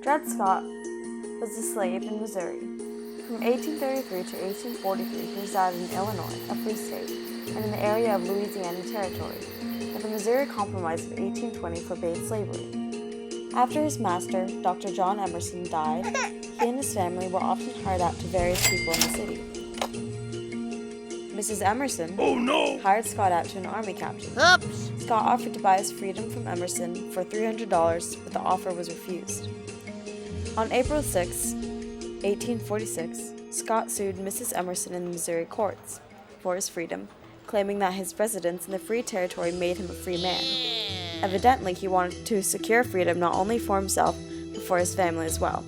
Dred Scott was a slave in Missouri. From 1833 to 1843, he resided in Illinois, a free state, and in the area of Louisiana Territory, but the Missouri Compromise of 1820 forbade slavery. After his master, Dr. John Emerson, died, he and his family were often hired out to various people in the city. Mrs. Emerson hired Scott out to an army captain. Scott offered to buy his freedom from Emerson for $300, but the offer was refused. On April 6, 1846, Scott sued Mrs. Emerson in the Missouri courts for his freedom, claiming that his residence in the free territory made him a free man. Evidently, he wanted to secure freedom not only for himself, but for his family as well.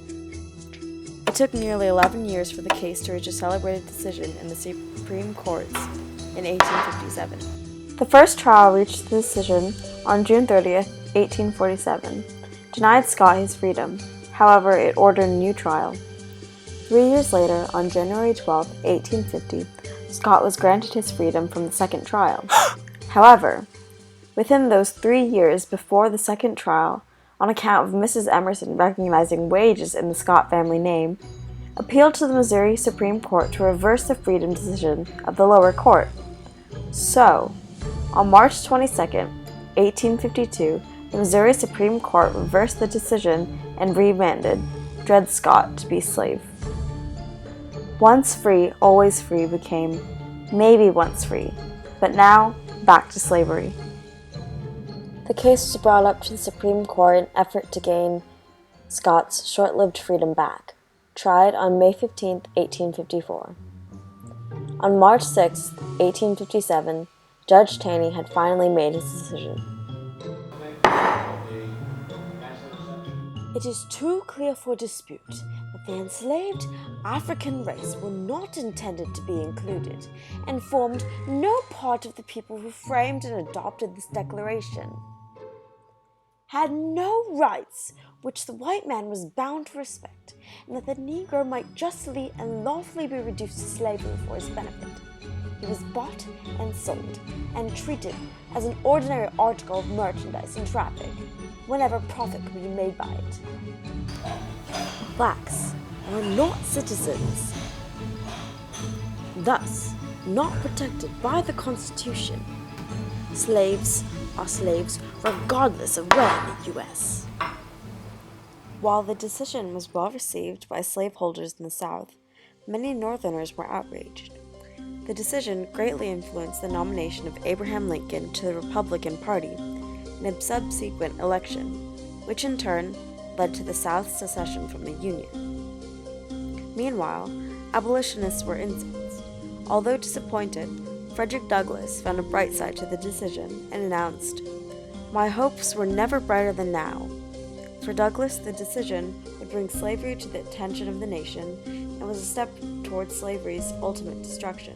It took nearly 11 years for the case to reach a celebrated decision in the Supreme Courts in 1857. The first trial reached the decision on June 30th, 1847, denied Scott his freedom. However, it ordered a new trial. 3 years later, on January 12, 1850, Scott was granted his freedom from the second trial. However, within those 3 years before the second trial, on account of Mrs. Emerson recognizing wages in the Scott family name, appealed to the Missouri Supreme Court to reverse the freedom decision of the lower court. So, on March 22, 1852, the Missouri Supreme Court reversed the decision and remanded Dred Scott to be slave. Once free, always free became maybe once free, but now back to slavery. The case was brought up to the Supreme Court in an effort to gain Scott's short-lived freedom back, tried on May 15, 1854. On March 6, 1857, Judge Tania had finally made his decision. It is too clear for dispute that the enslaved African race were not intended to be included, and formed no part of the people who framed and adopted this declaration, had no rights which the white man was bound to respect, and that the Negro might justly and lawfully be reduced to slavery for his benefit. He was bought and sold, and treated as an ordinary article of merchandise and traffic, whenever profit could be made by it. Blacks are not citizens, thus not protected by the Constitution. Slaves are slaves regardless of where in the U.S. While the decision was well received by slaveholders in the South, many Northerners were outraged. The decision greatly influenced the nomination of Abraham Lincoln to the Republican Party in a subsequent election, which in turn led to the South's secession from the Union. Meanwhile, abolitionists were incensed. Although disappointed, Frederick Douglass found a bright side to the decision and announced, "My hopes were never brighter than now." For Douglass, the decision would bring slavery to the attention of the nation and was a step towards slavery's ultimate destruction.